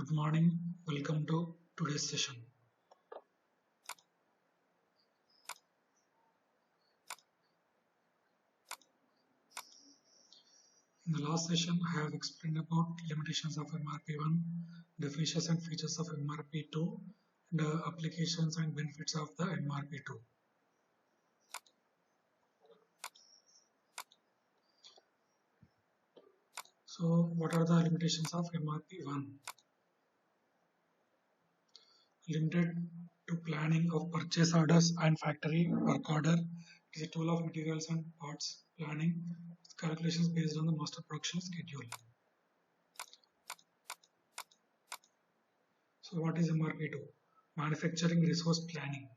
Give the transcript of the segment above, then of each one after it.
Good morning. Welcome to today's session. In the last session, I have explained about limitations of MRP1, definitions and features of MRP2, and applications and benefits of the MRP2. So, what are the limitations of MRP1? Limited to planning of purchase orders and factory work order. It is a tool of materials and parts planning, calculations based on the master production schedule. So what is MRP2? Manufacturing Resource Planning.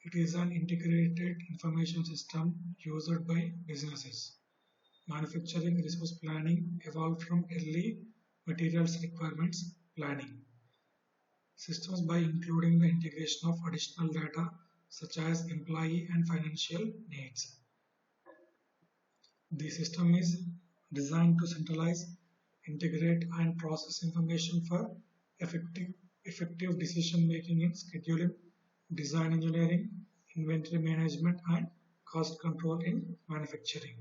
It is an integrated information system used by businesses. Manufacturing Resource Planning evolved from early materials requirements planning systems by including the integration of additional data such as employee and financial needs. The system is designed to centralize, integrate, and process information for effective decision making in scheduling, design engineering, inventory management, and cost control in manufacturing.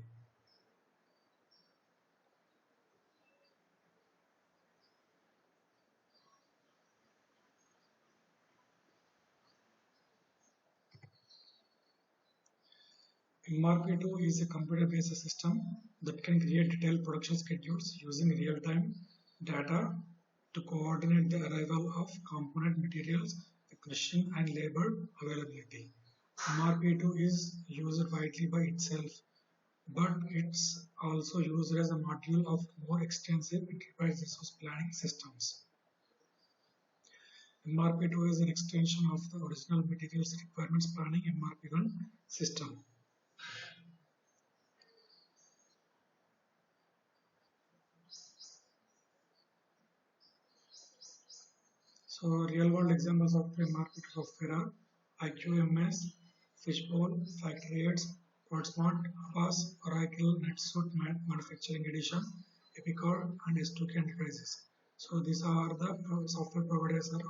MRP2 is a computer-based system that can create detailed production schedules using real-time data to coordinate the arrival of component materials with machine and labor availability. MRP2 is used widely by itself, but it's also used as a module of more extensive enterprise resource planning systems. MRP2 is an extension of the original materials requirements planning MRP1 system. So real-world examples of MRP2 software are IQMS, Fishbowl, FactoryEdge, PodSmart, Avast, Oracle, NetSuite Manufacturing Edition, Epicor, and S2K Enterprises. So these are the software providers or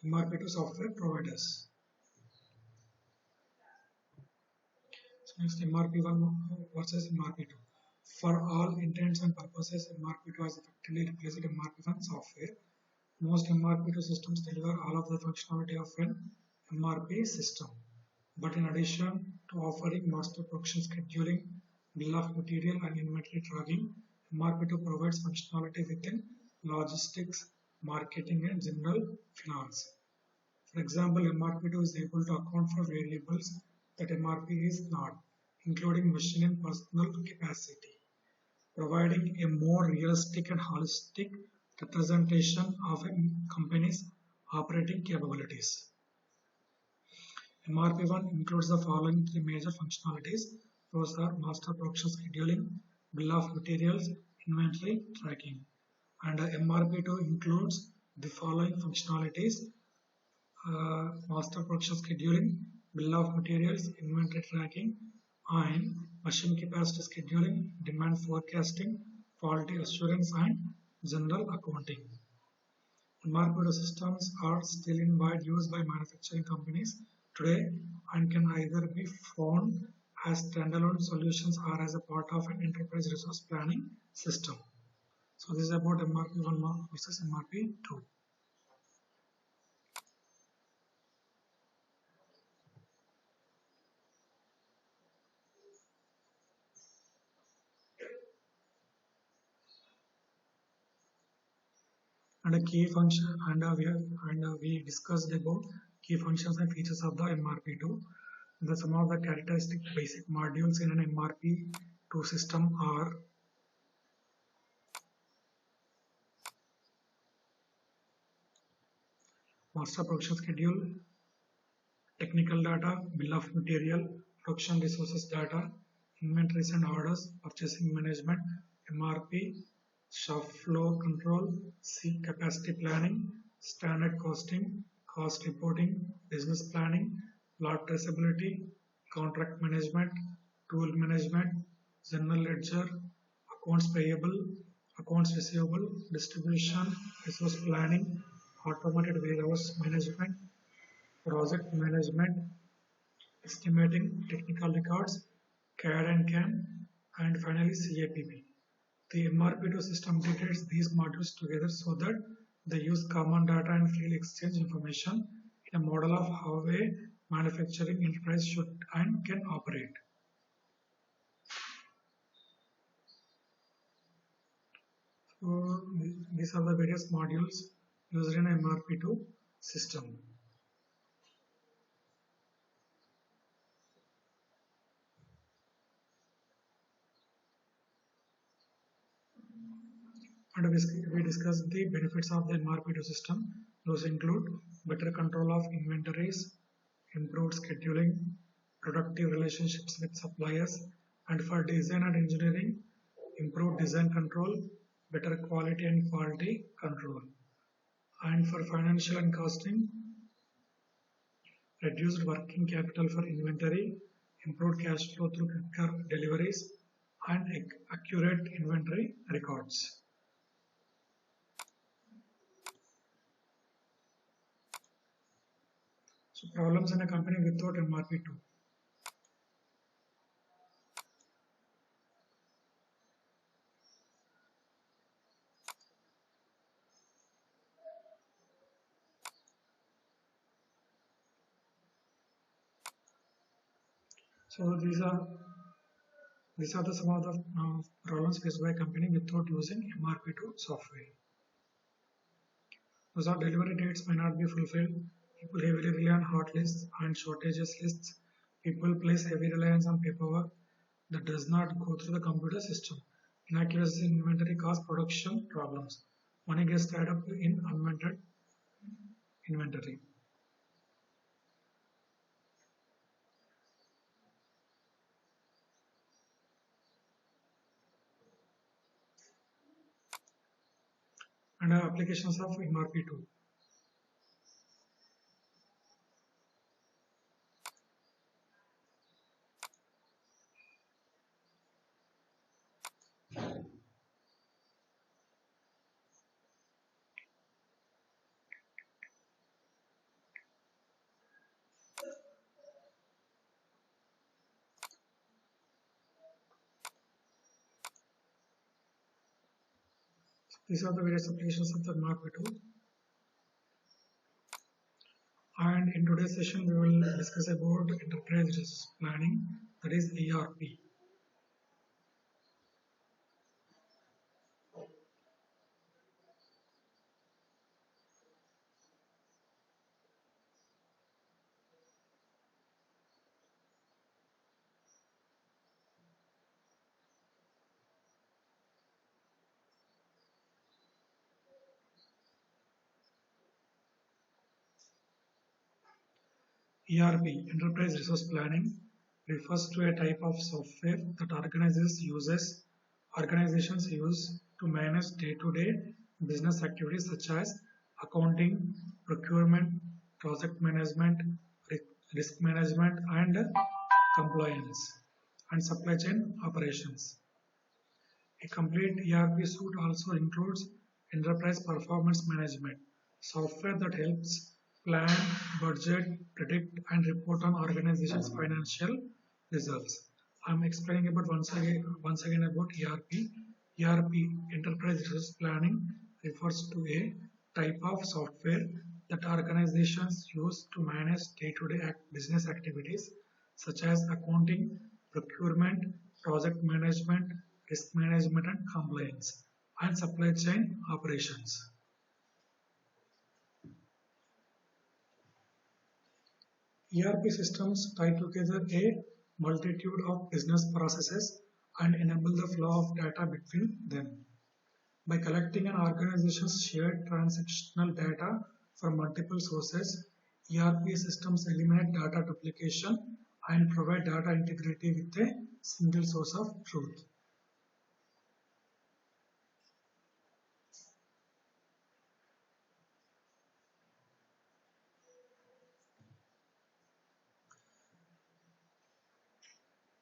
MRP2 software providers. So next MRP1 versus MRP2. For all intents and purposes, MRP2 has effectively replaced MRP1 software. Most MRP2 systems deliver all of the functionality of an MRP system. But in addition to offering master production scheduling, bill of material and inventory tracking, MRP2 provides functionality within logistics, marketing and general finance. For example, MRP2 is able to account for variables that MRP is not, including machine and personal capacity, providing a more realistic and holistic representation of a company's operating capabilities. MRP1 includes the following three major functionalities. Those are master production scheduling, bill of materials, inventory tracking. And MRP2 includes the following functionalities. Master production scheduling, bill of materials, inventory tracking, and machine capacity scheduling, demand forecasting, quality assurance, and general accounting. MRP2 systems are still in wide use by manufacturing companies today and can either be found as standalone solutions or as a part of an enterprise resource planning system. So this is about MRP1 versus MRP2. And a key function, and we discussed about key functions and features of the MRP2. Some of the characteristic basic modules in an MRP2 system are master production schedule, technical data, bill of material, production resources data, inventories and orders, purchasing management, MRP, shop floor control, C capacity planning, standard costing, cost reporting, business planning, lot traceability, contract management, tool management, general ledger, accounts payable, accounts receivable, distribution, resource planning, automated warehouse management, project management, estimating, technical records, CAD and CAM, and finally CAPP. The MRP2 system integrates these modules together so that they use common data and freely exchange information in a model of how a manufacturing enterprise should and can operate. So these are the various modules used in MRP2 system. And we discussed the benefits of the MRP2 system. Those include better control of inventories, improved scheduling, productive relationships with suppliers, and for design and engineering, improved design control, better quality and quality control. And for financial and costing, reduced working capital for inventory, improved cash flow through quicker deliveries, and accurate inventory records. So problems in a company without MRP2. So these are the some of the problems faced by a company without using MRP2 software. Those are delivery dates may not be fulfilled. People heavily rely on hot lists and shortages lists. People place heavy reliance on paperwork that does not go through the computer system. Inaccuracy in inventory cause production problems. Money gets tied up in unwanted inventory. And applications of MRP2. These are the various applications of the MRP2. And in today's session, we will discuss about enterprise resource planning, that is ERP. ERP, Enterprise Resource Planning, refers to a type of software that organizations use to manage day-to-day business activities such as accounting, procurement, project management, risk management, and compliance, and supply chain operations. A complete ERP suite also includes enterprise performance management, software that helps plan, budget, predict, and report on organizations' financial results. I'm explaining about once again about ERP. ERP, Enterprise Resource Planning, refers to a type of software that organizations use to manage day-to-day business activities such as accounting, procurement, project management, risk management and compliance, and supply chain operations. ERP systems tie together a multitude of business processes and enable the flow of data between them. By collecting an organization's shared transactional data from multiple sources, ERP systems eliminate data duplication and provide data integrity with a single source of truth.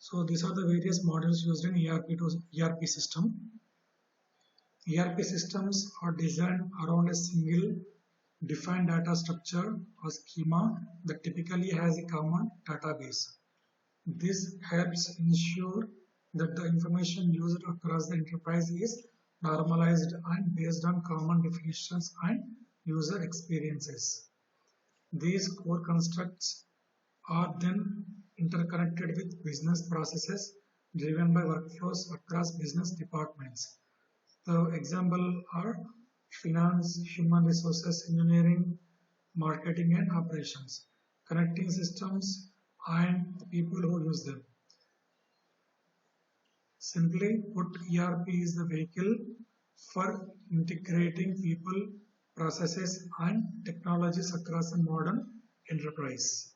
So these are the various models used in ERP system. ERP systems are designed around a single defined data structure or schema that typically has a common database. This helps ensure that the information used across the enterprise is normalized and based on common definitions and user experiences. These core constructs are then interconnected with business processes driven by workflows across business departments. The example are finance, human resources, engineering, marketing, and operations, connecting systems and the people who use them. Simply put, ERP is the vehicle for integrating people, processes, and technologies across a modern enterprise.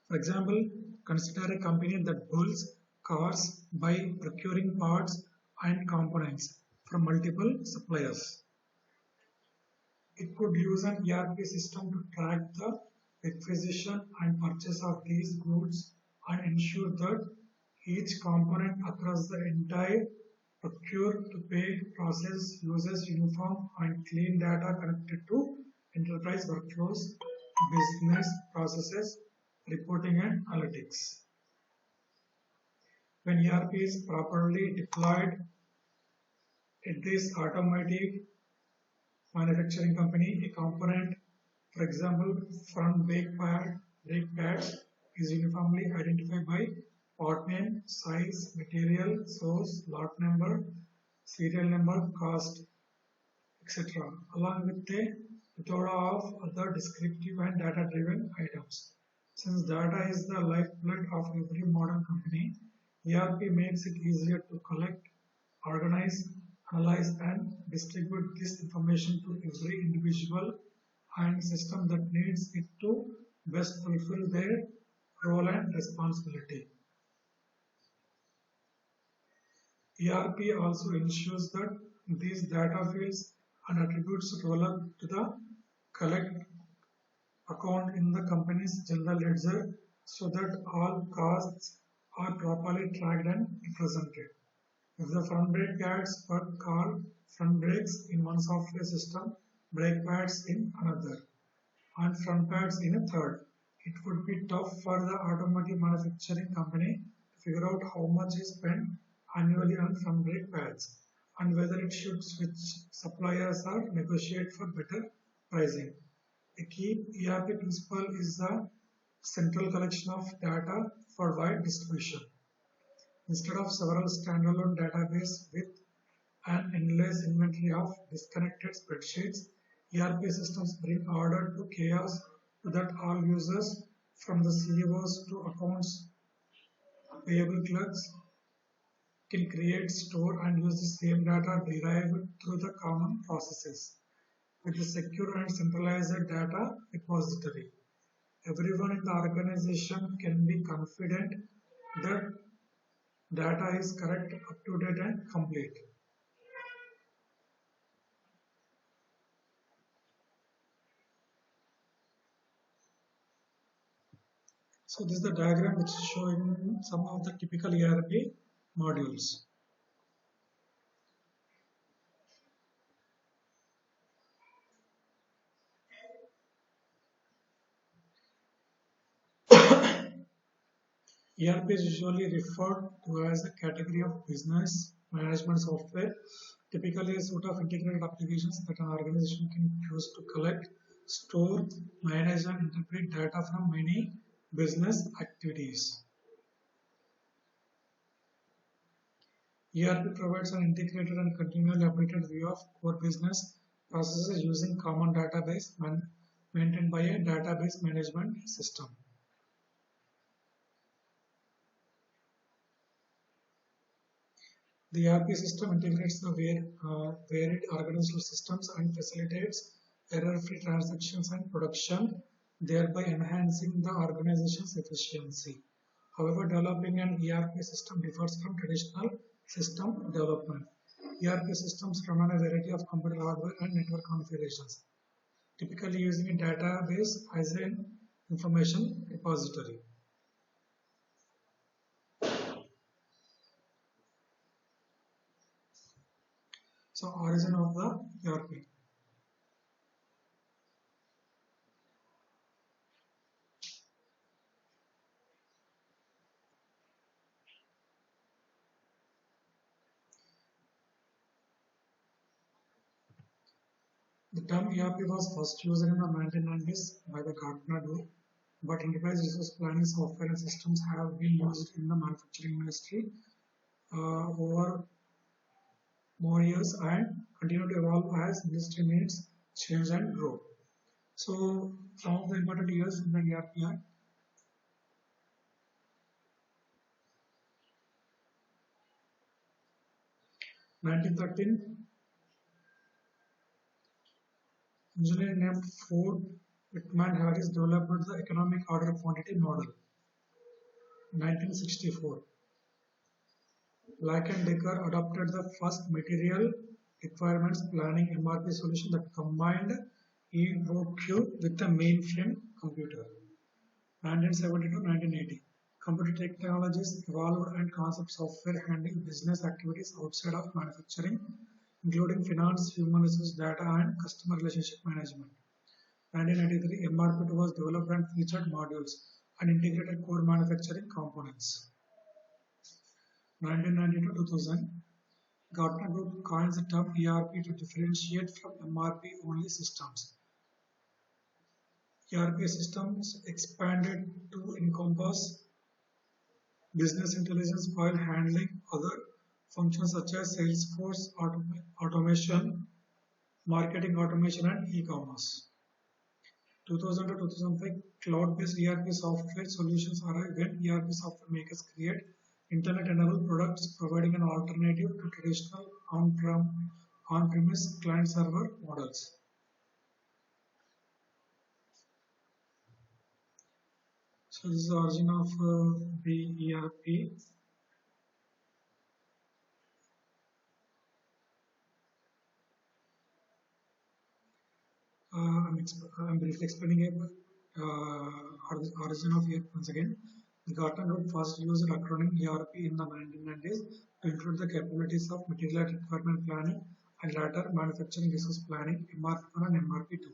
For example, consider a company that builds cars by procuring parts and components from multiple suppliers. It could use an ERP system to track the acquisition and purchase of these goods and ensure that each component across the entire procure to pay process uses uniform and clean data connected to enterprise workflows, business processes, reporting and analytics. When ERP is properly deployed at this automotive manufacturing company, a component, for example, front brake pads, is uniformly identified by part name, size, material, source, lot number, serial number, cost, etc., along with a plethora of other descriptive and data-driven items. Since data is the lifeblood of every modern company, ERP makes it easier to collect, organize, analyze, and distribute this information to every individual and system that needs it to best fulfill their role and responsibility. ERP also ensures that these data fields and attributes roll up to the collect account in the company's general ledger so that all costs are properly tracked and represented. If the front brake pads were called front brakes in one software system, brake pads in another, and front pads in a third, it would be tough for the automotive manufacturing company to figure out how much is spent annually on front brake pads and whether it should switch suppliers or negotiate for better pricing. A key ERP principle is the central collection of data for wide distribution. Instead of several standalone databases with an endless inventory of disconnected spreadsheets, ERP systems bring order to chaos so that all users, from the CEOs to accounts payable clerks, can create, store, and use the same data derived through the common processes with a secure and centralized data repository. Everyone in the organization can be confident that data is correct, up to date, and complete. So this is the diagram which is showing some of the typical ERP modules. ERP is usually referred to as a category of business management software, typically a suite of integrated applications that an organization can use to collect, store, manage, and interpret data from many business activities. ERP provides an integrated and continually updated view of core business processes using common database maintained by a database management system. The ERP system integrates the varied organizational systems and facilitates error-free transactions and production, thereby enhancing the organization's efficiency. However, developing an ERP system differs from traditional system development. ERP systems run on a variety of computer hardware and network configurations, typically using a database as an information repository. So origin of the ERP. The term ERP was first used in the 1990s by the Gartner Group, but enterprise resource planning software and systems have been used in the manufacturing industry over more years and continue to evolve as industry needs change and grow. So some of the important years in the ERP are 1913, engineer named Ford Whitman Harris developed the economic order quantity model. 1964, Black and Decker adopted the first material requirements planning MRP solution that combined EOQ with a mainframe computer. 1970 to 1980, computer technologies evolved and concept software handling business activities outside of manufacturing, including finance, human resource data, and customer relationship management. 1993, MRP2 was developed and featured modules and integrated core manufacturing components. 1990 to 2000, Gartner Group coins the term ERP to differentiate from MRP only systems. ERP systems expanded to encompass business intelligence while handling other functions such as Salesforce automation, marketing automation, and e-commerce. 2000 to 2005, cloud-based ERP software solutions arrived when ERP software makers create internet-enabled products providing an alternative to traditional on-premise client-server models. So this is the origin of the ERP. I'm briefly explaining the origin of ERP once again. The Gartner Group first used the acronym ERP in the 1990s to include the capabilities of material requirement planning and later manufacturing resource planning, MRP1 and MRP2,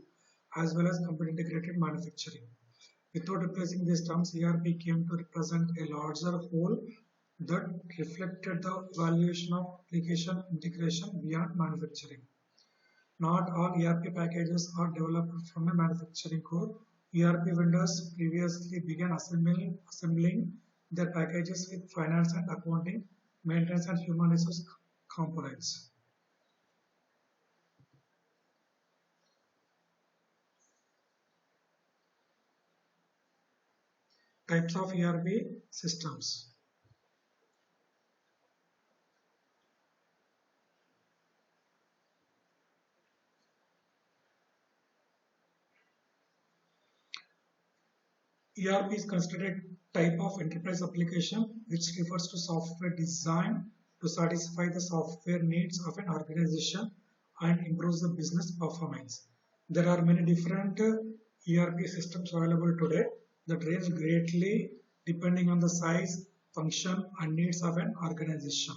as well as computer integrated manufacturing. Without replacing these terms, ERP came to represent a larger whole that reflected the evaluation of application integration beyond manufacturing. Not all ERP packages are developed from a manufacturing core. ERP vendors previously began assembling their packages with finance and accounting, maintenance and human resource components. Types of ERP systems. ERP is considered a type of enterprise application which refers to software designed to satisfy the software needs of an organization and improves the business performance. There are many different ERP systems available today that range greatly depending on the size, function, and needs of an organization.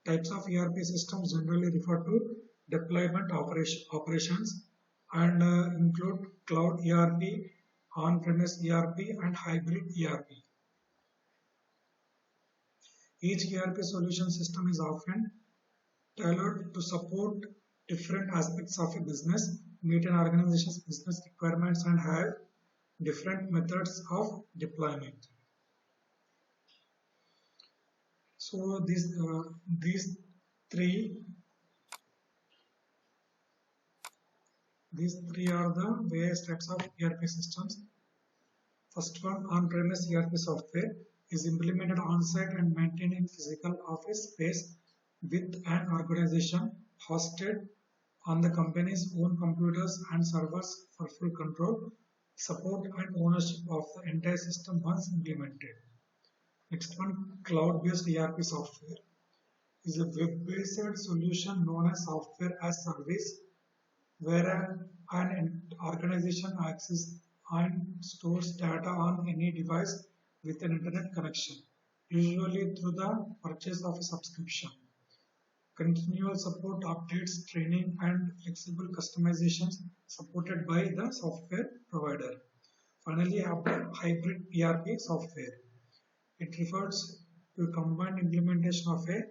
Types of ERP systems generally refer to deployment operations and include cloud ERP, on-premise ERP, and hybrid ERP. Each ERP solution system is often tailored to support different aspects of a business, meet an organization's business requirements, and have different methods of deployment. So these three are the various types of ERP systems. First one, on-premise ERP software is implemented on-site and maintained in physical office space with an organization hosted on the company's own computers and servers for full control, support, and ownership of the entire system once implemented. Next one, cloud-based ERP software is a web-based solution known as software as service, where an An organization accesses and stores data on any device with an internet connection, usually through the purchase of a subscription. Continual support, updates, training, and flexible customizations supported by the software provider. Finally, hybrid ERP software. It refers to a combined implementation of a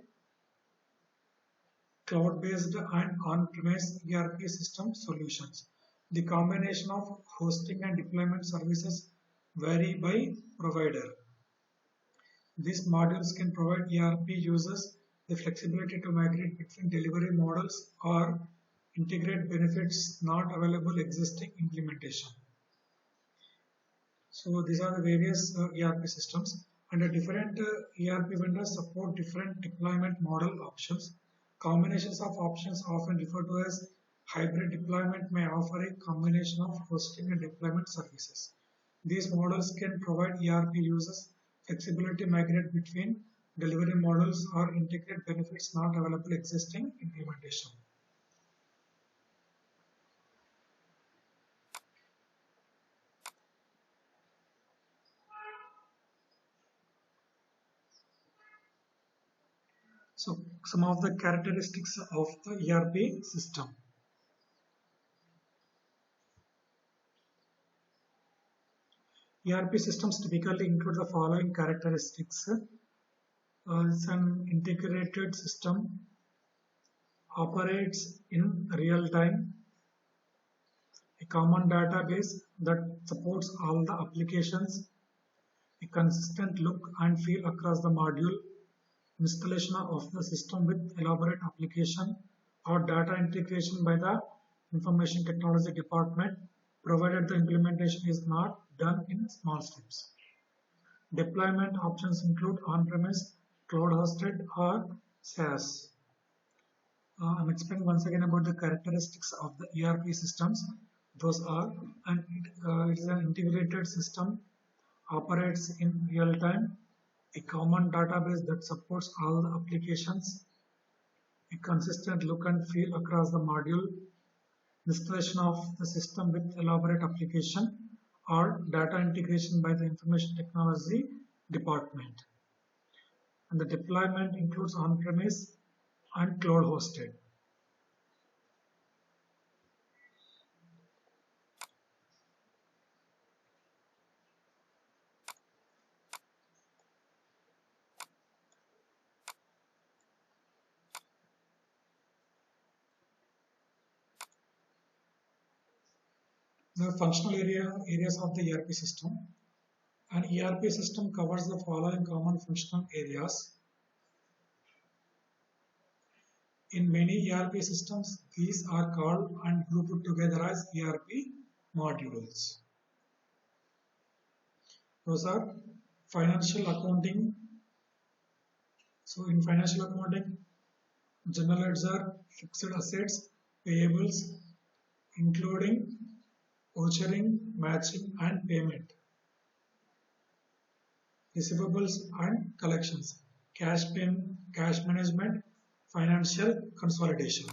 cloud-based and on-premise ERP system solutions. The combination of hosting and deployment services vary by provider. These modules can provide ERP users the flexibility to migrate between delivery models or integrate benefits not available existing implementation. So these are the various ERP systems, and different ERP vendors support different deployment model options. Combinations of options, often referred to as hybrid deployment, may offer a combination of hosting and deployment services. These models can provide ERP users flexibility to migrate between delivery models or integrate benefits not available existing implementation. So some of the characteristics of the ERP system. ERP systems typically include the following characteristics. It's an integrated system, operates in real time, a common database that supports all the applications, a consistent look and feel across the module, installation of the system with elaborate application or data integration by the information technology department, provided the implementation is not done in small steps. Deployment options include on-premise, cloud-hosted, or SaaS. I'm explaining once again about the characteristics of the ERP systems. Those are, it is an integrated system, operates in real time, a common database that supports all the applications, a consistent look and feel across the module, installation of the system with elaborate application, or data integration by the information technology department. And the deployment includes on-premise and cloud hosted. The functional areas of the ERP system. An ERP system covers the following common functional areas. In many ERP systems, these are called and grouped together as ERP modules. Those are financial accounting. So in financial accounting, general ledger, fixed assets, payables, including vouchering, matching, and payment, receivables and collections, cash management, financial consolidation.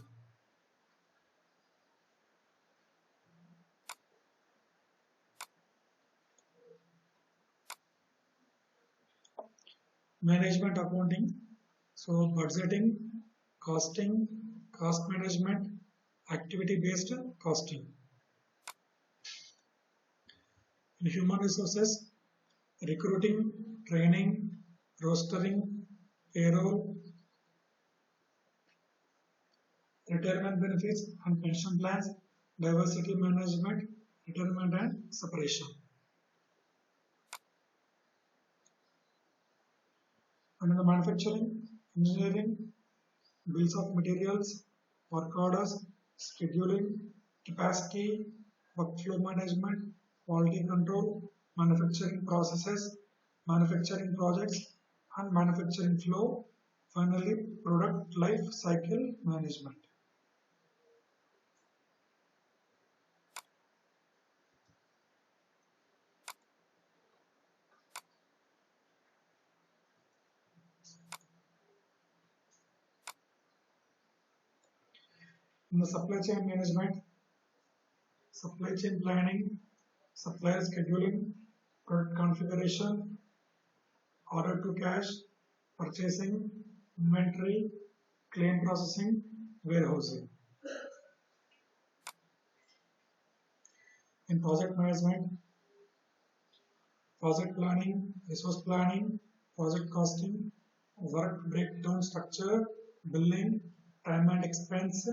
Management accounting, so budgeting, costing, cost management, activity-based costing. In human resources, recruiting, training, rostering, payroll, retirement benefits and pension plans, diversity management, retirement and separation. And in the manufacturing, engineering, bills of materials, work orders, scheduling, capacity, workflow management, quality control, manufacturing processes, manufacturing projects, and manufacturing flow. Finally, product life cycle management. In the supply chain management, supply chain planning, supplier scheduling, product configuration, order to cash, purchasing, inventory, claim processing, warehousing. In project management, project planning, resource planning, project costing, work breakdown structure, billing, time and expense,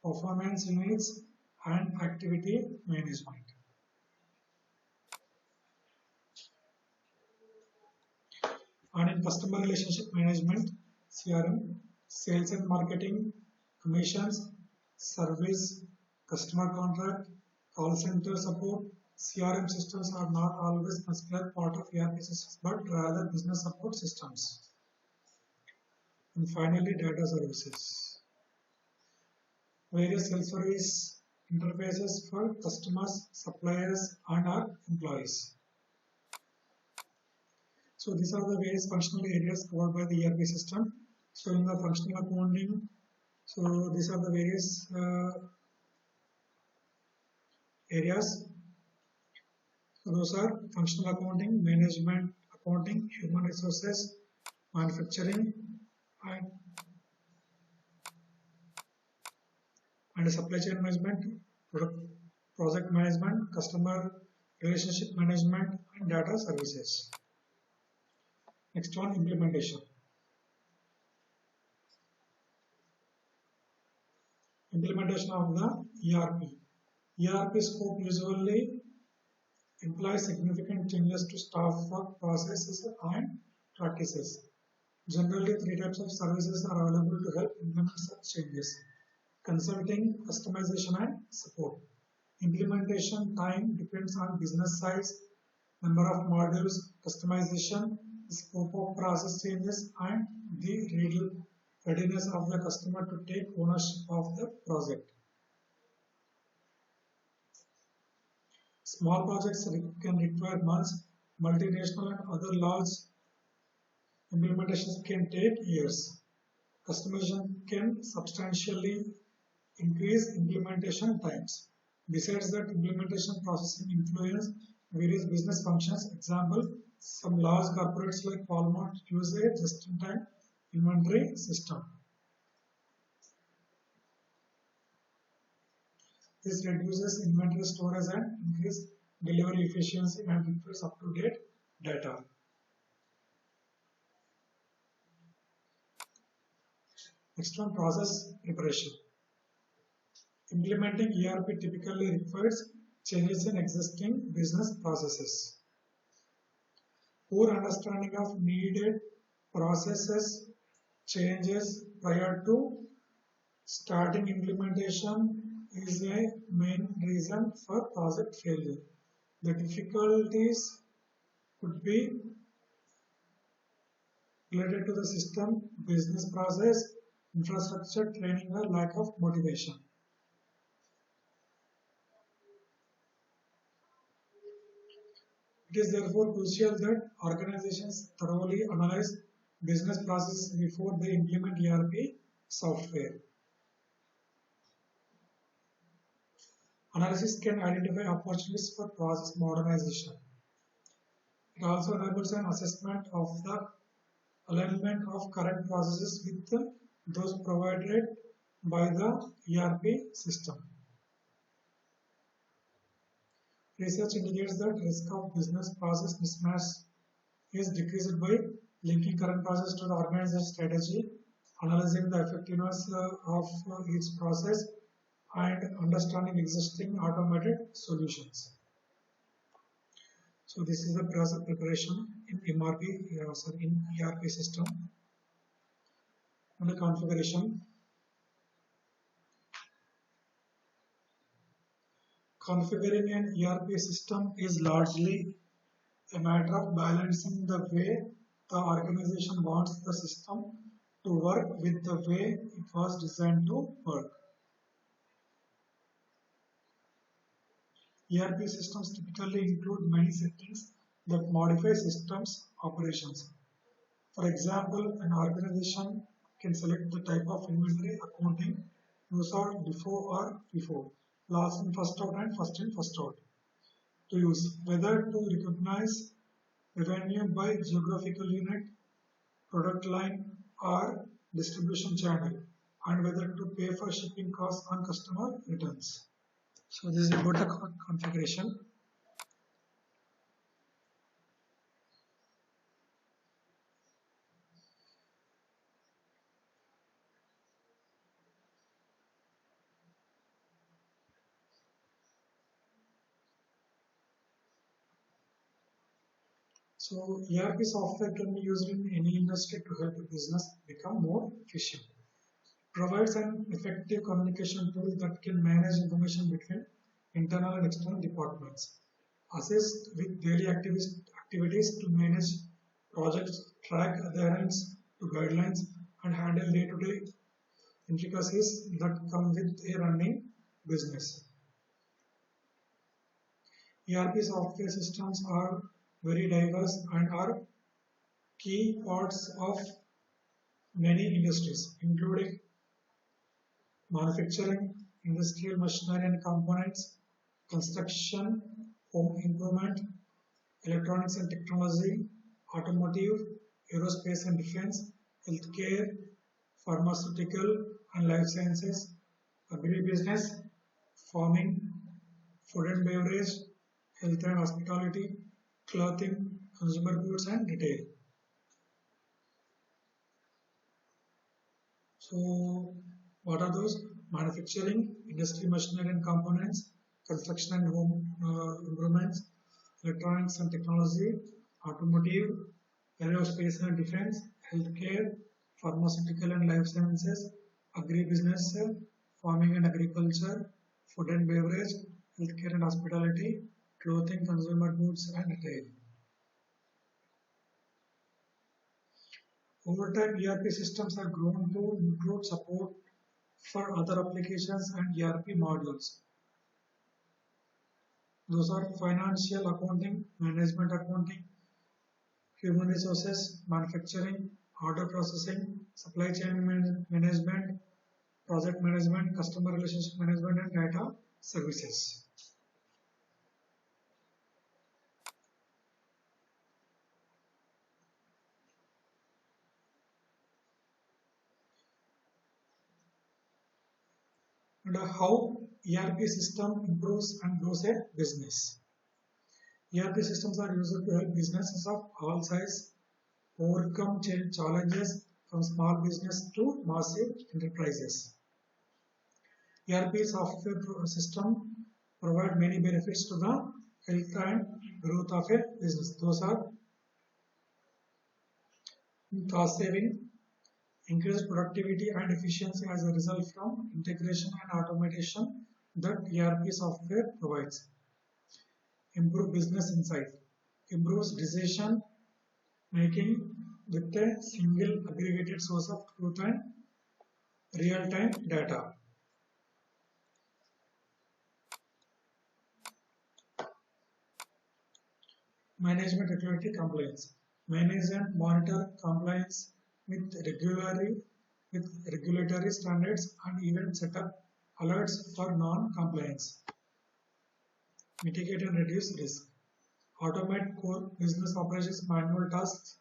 performance units, and activity management. And in customer relationship management, CRM, sales and marketing, commissions, service, customer contract, call center support. CRM systems are not always considered part of ERP systems, but rather business support systems. And finally, data services. Various self-service interfaces for customers, suppliers, and our employees. So these are the various functional areas covered by the ERP system. So in the functional accounting, so these are the various areas. So those are functional accounting, management accounting, human resources, manufacturing, and supply chain management, project management, customer relationship management, and data services. Next one, implementation. Implementation of the ERP. ERP scope usually implies significant changes to staff work processes and practices. Generally, three types of services are available to help implement such changes: consulting, customization, and support. Implementation time depends on business size, number of modules, customization, scope of process changes, and the readiness of the customer to take ownership of the project. Small projects can require months, multinational and other large implementations can take years. Customization can substantially increase implementation times. Besides that, implementation processing influence various business functions. Example, some large corporates like Walmart use a just-in-time inventory system. This reduces inventory storage and increases delivery efficiency and requires up-to-date data. Next one, process preparation. Implementing ERP typically requires changes in existing business processes. Poor understanding of needed processes changes prior to starting implementation is a main reason for project failure. The difficulties could be related to the system, business process, infrastructure, training, or lack of motivation. It is therefore crucial that organizations thoroughly analyze business processes before they implement ERP software. Analysis can identify opportunities for process modernization. It also enables an assessment of the alignment of current processes with those provided by the ERP system. Research indicates that risk of business process mismatch is decreased by linking current process to the organization strategy, analyzing the effectiveness of each process, and understanding existing automated solutions. So this is the process preparation in ERP system. And the configuration. Configuring an ERP system is largely a matter of balancing the way the organization wants the system to work with the way it was designed to work. ERP systems typically include many settings that modify systems operations. For example, an organization can select the type of inventory accounting used before or FIFO. last in first out and first in first out to use, whether to recognize revenue by geographical unit, product line, or distribution channel, and whether to pay for shipping costs on customer returns. So this is about the configuration. So ERP software can be used in any industry to help a business become more efficient. Provides an effective communication tool that can manage information between internal and external departments, assist with daily activities to manage projects, track adherence to guidelines, and handle day-to-day intricacies that come with a running business. ERP software systems are very diverse and are key parts of many industries, including manufacturing, industrial machinery and components, construction, home improvement, electronics and technology, automotive, aerospace and defense, healthcare, pharmaceutical and life sciences, agribusiness, farming, food and beverage, health and hospitality, clothing, consumer goods and retail. So what are those? Manufacturing, industry, machinery and components, construction and home improvements, electronics and technology, automotive, aerospace and defense, healthcare, pharmaceutical and life sciences, agribusiness, farming and agriculture, food and beverage, healthcare and hospitality, clothing, consumer goods and retail. Over time, ERP systems have grown to include support for other applications and ERP modules. Those are financial accounting, management accounting, human resources, manufacturing, order processing, supply chain management, project management, customer relationship management, and data services. And how ERP system improves and grows a business. ERP systems are used to help businesses of all size overcome challenges from small business to massive enterprises. ERP software system provide many benefits to the health and growth of a business. Those are cost saving, increased productivity and efficiency as a result from integration and automation that ERP software provides. Improve business insight, improves decision making with a single aggregated source of truth and real-time data. Management regulatory compliance. Manage and monitor compliance with regulatory standards and even set up alerts for non-compliance. Mitigate and reduce risk. Automate core business operations, manual tasks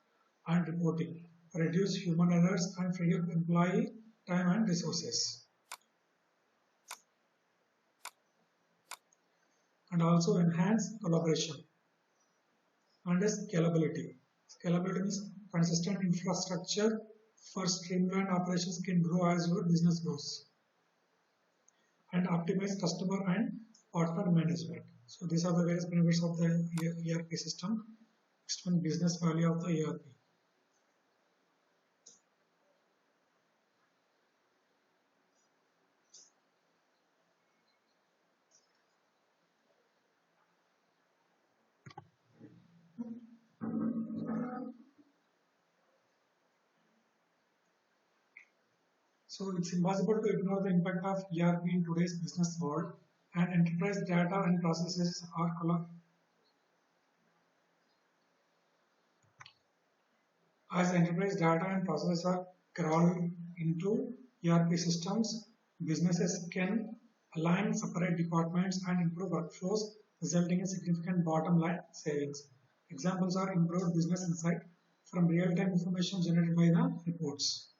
and reporting. Reduce human errors and free up employee time and resources. And also enhance collaboration. And scalability. Scalability means consistent infrastructure for streamlined operations can grow as your business grows. And optimize customer and partner management. So these are the various benefits of the ERP system. Next one, business value of the ERP. So it's impossible to ignore the impact of ERP in today's business world, and enterprise data and processes are as enterprise data and processes are crawled into ERP systems, businesses can align separate departments, and improve workflows, resulting in significant bottom line savings. Examples are improved business insight from real-time information generated by the reports,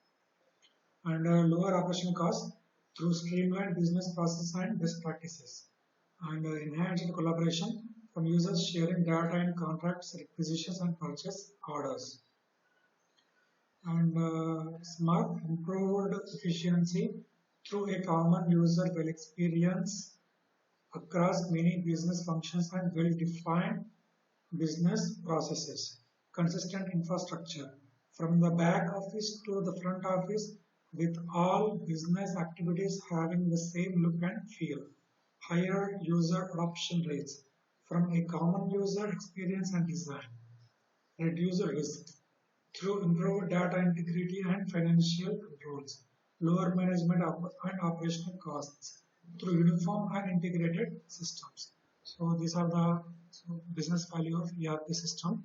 and lower operational costs through streamlined business processes and best practices, and enhanced collaboration from users sharing data in contracts, requisitions, and purchase orders, and smart improved efficiency through a common user well experience across many business functions and well-defined business processes. Consistent infrastructure from the back office to the front office with all business activities having the same look and feel. Higher user adoption rates from a common user experience and design. Reduce risk through improved data integrity and financial controls. Lower management and operational costs through uniform and integrated systems. So these are the business value of ERP system.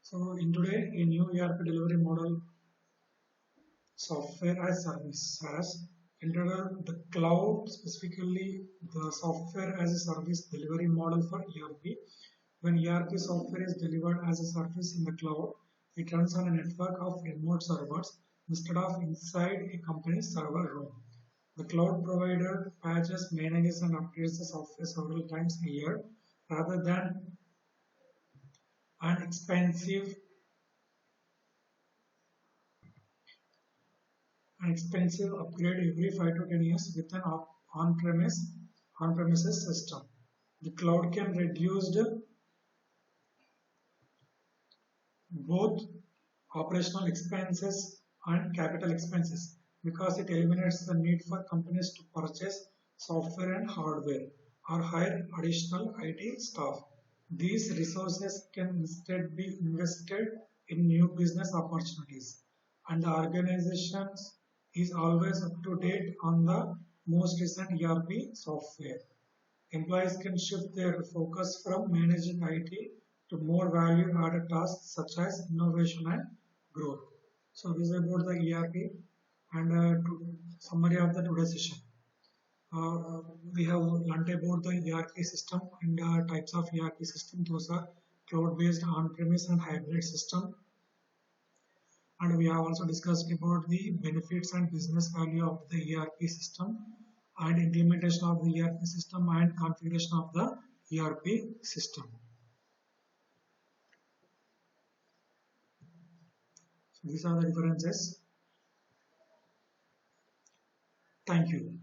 So in today, a new ERP delivery model, software as service, has entered the cloud, specifically the software as a service delivery model for ERP. When ERP software is delivered as a service in the cloud, it runs on a network of remote servers instead of inside a company's server room. The cloud provider patches, manages, and updates the software several times a year rather than an expensive upgrade every 5 to 10 years with an on-premises system. The cloud can reduce both operational expenses and capital expenses because it eliminates the need for companies to purchase software and hardware or hire additional IT staff. These resources can instead be invested in new business opportunities, and the organization is always up to date on the most recent ERP software. Employees can shift their focus from managing IT to more value-added tasks such as innovation and growth. So this is about the ERP and summary of the today's session. We have learnt about the ERP system and types of ERP system. Those are cloud-based, on-premise, and hybrid system. And we have also discussed about the benefits and business value of the ERP system and implementation of the ERP system and configuration of the ERP system. So these are the differences. Thank you.